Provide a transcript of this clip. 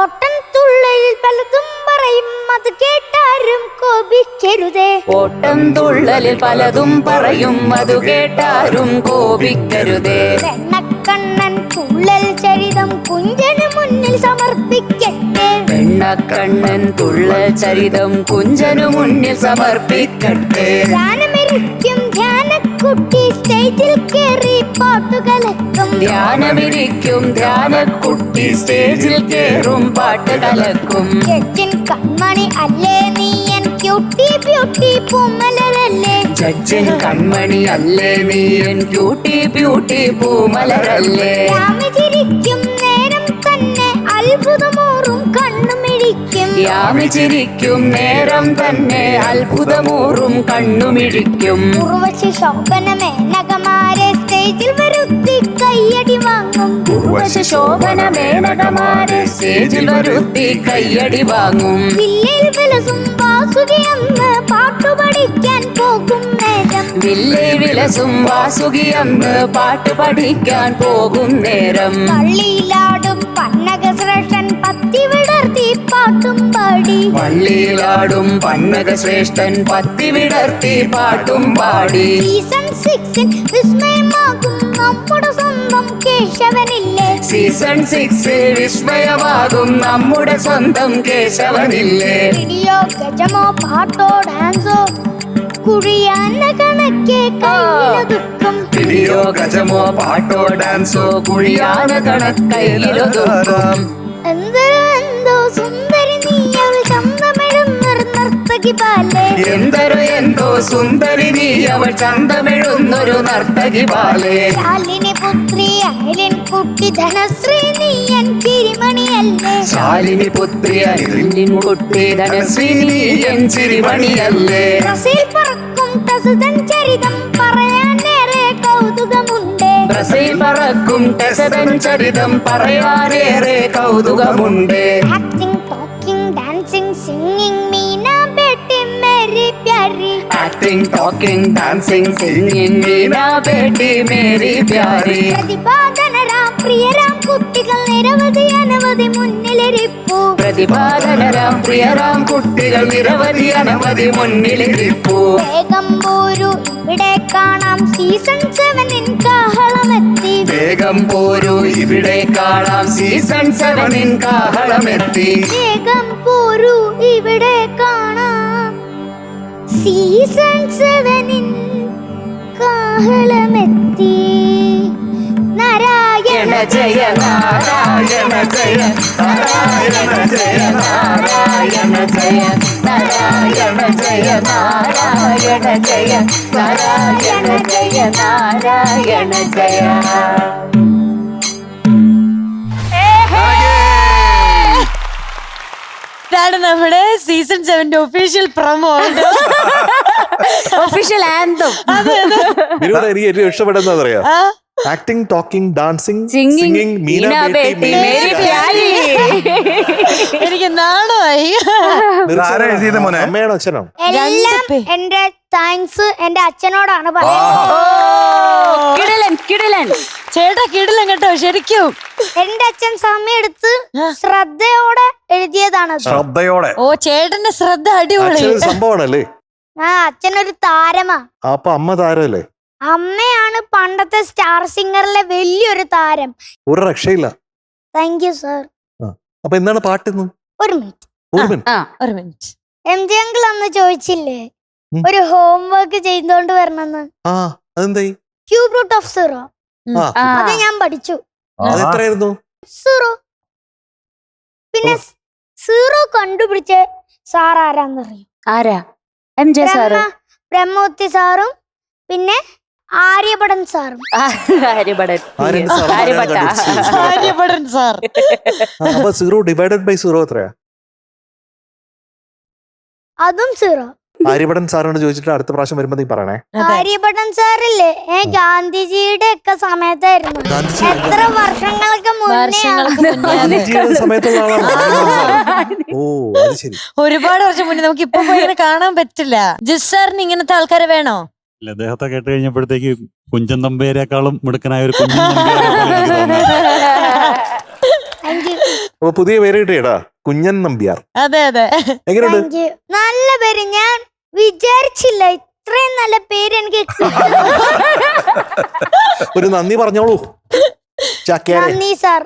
ഓട്ടം തുള്ളലിൽ പലതും പറയും അത് കേട്ടാരും കോപിക്കരുതേ. ഓട്ടം തുള്ളലിൽ പലതും പറയും അത് കേട്ടാരും കോപിക്കരുതേ. വെണ്ണക്കണ്ണൻ തുള്ളൽ ചരിതം കുഞ്ചനു മുന്നിൽ സമർപ്പിക്കട്ടെ. വെണ്ണക്കണ്ണൻ തുള്ളൽ ചരിതം കുഞ്ചനു മുന്നിൽ സമർപ്പിക്കട്ടെ. ധ്യാനമിരിക്കും ധ്യാനക്കുട്ടി സ്റ്റേജിൽ കേറി പാട്ടുകലക്കും. ധ്യാനമിരിക്കും ധ്യാനക്കുട്ടി സ്റ്റേജിൽ കേറും പാട്ട് കലക്കും. ജഡ്ജിൻ കൺമണി അല്ലേ നീയൻ ക്യൂട്ടി ബ്യൂട്ടി പൂമലരല്ലേ. ജഡ്ജിൻ കൺമണി അല്ലേ നീയൻ ക്യൂട്ടി ബ്യൂട്ടി പൂമലരല്ലേ. യാമിച്ചിരിക്കും നേരം തന്നെ അത്ഭുതമൂറും കണ്ണുമിഴിക്കും. യാമിച്ചിരിക്കും നേരം തന്നെ അത്ഭുതമൂറും കണ്ണുമിഴിക്കും. ഉർവശി ശോഭന മേനകമാരെ സ്റ്റേജിൽ വരുത്തി കയ്യടി വാങ്ങും. ഉർവശി ശോഭന മേനകമാരെ സ്റ്റേജിൽ വരുത്തി കയ്യടി വാങ്ങും. വില്ലിൽ വിലസും വാസുകിയെന്ന് പാട്ടു പഠിക്കാൻ പോകും നേരം. വില്ലിൽ വിലസും വാസുകിയെന്ന് പാട്ട് പഠിക്കാൻ പോകും നേരം. പള്ളിയിലാടും പന്നക ശ്രേഷ്ഠൻ പത്തി വിടർത്തി പാട്ടും പാടി. പള്ളിയിലാടും പന്നക ശ്രേഷ്ഠൻ പത്തി വിടർത്തി പാട്ടും പാടി. സീസൺ 6 വിസ്മയമാകും നമ്മുടെ സ്വന്തം കേശവനില്ലേ. സീസൺ 6 വിസ്മയമാകും നമ്മുടെ സ്വന്തം കേശവനില്ലേ. വീഡിയോ ഗജമോ പാട്ടോ ഡാൻസോ കുഴിയാന കണക്കെ കയ്യിലെ ദുഃഖം. വീഡിയോ ഗജമോ പാട്ടോ ഡാൻസോ കുഴിയാന കണക്കൈയിലൊതുക്കും. എന്തോ സുന്ദരി നീ അവൾ ചന്തമിടുന്നൊരു നർത്തകി പാലേ. എന്തോ സുന്ദരി നീ അവൾ ചന്തമിടുന്നൊരു നർത്തകി പാലേ. ശാലിനി പുത്രി അയലിൻ കുട്ടി ധനശ്രീ നീയൻ ചിരിമണിയല്ലേ. ശാലിനി പുത്രി അയലിൻ കുട്ടി ധനശ്രീ നീയൻ ചിരിമണിയല്ലേ. ബ്രസീൽ പറക്കും ടസുതൻ ചരിതം പറയാനേറെ കൗതുകമുണ്ട്. ബ്രസീൽ പറക്കും ടെസതൻ ചരിതം പറയാനേറെ കൗതുകമുണ്ട്. Acting talking dancing singing Meena ബേട്ടി മേരി പ്യാരി. Acting talking dancing singing Meena ബേട്ടി മേരി പ്യാരി. പ്രതിഭാധനരാം പ്രിയരാം കുട്ടികൾ നിരവധി അനവധി മുന്നിലിരിപ്പു. പ്രതിഭാധനരാം പ്രിയരാം കുട്ടികൾ നിരവധി അനവധി മുന്നിലിരിപ്പു. വേഗം പോരൂ ഇവിടെ കാണാം സീസൺ 7 കാഹളമെത്തി. വേഗം പോരൂ ഇവിടെ കാണാം സീസൺ 7 കാഹളമെത്തി. വേഗം പോരൂ ഇവിടെ കാണാം സീസൺ 7 കാഹളമെത്തി. നാരായണ ജയ നാരായണ ജയ നാരായണ ജയ നാരായണ ജയ നാരായണ ജയ നാരായണ ജയ നാരായണ ജയ നാരായണ ജയ. ഇതാണ് നമ്മുടെ season 7 official promo, official anthem. എനിക്ക് ഏറ്റവും ഇഷ്ടപ്പെടുന്നത് അറിയാം. Acting talking dancing singing Meena ബേട്ടി മേരി പ്യാരി. എനിക്ക് നാണമായി. അമ്മയാണോ അച്ഛനോ? എല്ലാം എന്റെ താങ്ക്സ് എന്റെ അച്ഛനോടാണ് പറയുന്നത്. ചേട്ടാ കിടിലൻ കേട്ടോ ശരിക്കും. എന്റെ അച്ഛൻ സമയം എടുത്ത് ശ്രദ്ധയോടെ എഴുതിയതാണ്. ശ്രദ്ധയോടെ. ഓ ചേട്ടന്റെ ശ്രദ്ധ അടിപൊളി സംഭവമാണല്ലേ. അച്ഛനൊരു താരമാ. അപ്പൊ അമ്മ താരല്ലേ? അമ്മയാണ് പണ്ടത്തെ സ്റ്റാർ സിംഗറിലെ വലിയൊരു താരം. ഒരു രക്ഷയില്ല. Thank you sir. അപ്പൊ എന്താണ് പാട്ടിന്ന്? ഒരു മിനിറ്റ്. ഒരു മിനിറ്റ്. MJ അങ്കിൾ അന്ന് ചോദിച്ചില്ലേ ഒരു ഹോംവർക്ക് ചെയ്തോണ്ട് വരണമെന്ന്? അതെന്തായി? ക്യൂബ് റൂട്ട് ഓഫ് 0 അത് ഞാൻ പഠിച്ചു. അതെത്രയായിരുന്നു? 0. പിന്നെ 0 കണ്ടുപിടിച്ച സാർ ആരാന്നറിയും? ആരാ? MJ sir. ബ്രഹ്മൂർത്തി സാറും പിന്നെ ആര്യഭടൻ സാറും. ആര്യഭടൻ സാർ. അപ്പൊ 0 ഡിവൈഡഡ് ബൈ 0 എത്രയാ? അതും 0. ആര്യഭടൻ സാറിനോട് ചോദിച്ചിട്ട് അടുത്ത പ്രാവശ്യം വരുമ്പോ നീ പറയണേ. ആര്യഭടൻ സാറില്ലേ ഗാന്ധിജിയുടെ ഒക്കെ സമയത്തായിരുന്നു. എത്ര വർഷങ്ങൾക്ക് മുന്നേ സമയത്തുള്ള ആളാണ്. ഓ അത് ശരി. ഒരുപാട് വർഷം മുന്നേ. നമുക്ക് ഇപ്പൊ ഇങ്ങനെ കാണാൻ പറ്റില്ല. ജിസ് സാറിന് ഇങ്ങനത്തെ ആൾക്കാരെ വേണോ? അദ്ദേഹത്തെ കേട്ട് കഴിഞ്ഞപ്പോഴത്തേക്ക് കുഞ്ചൻ തമ്പേരെക്കാളും മിടുക്കനായ ഒരു കുഞ്ഞൻ തമ്പേരെ പോലെ എനിക്ക് തോന്നി. Thank you. അപ്പൊ പുതിയ പേര് കിട്ടിയടാ, കുഞ്ഞൻ നമ്പ്യാർ. അതെ അതെ. എങ്ങനെയുണ്ട്? Thank you. നല്ല പേര്. ഞാൻ വിചാരിച്ചില്ല ഇത്രയും നല്ല പേര് എനിക്ക് ഒരു നന്ദി പറഞ്ഞോളൂ ചാക്യാരെ. നന്ദി സാർ.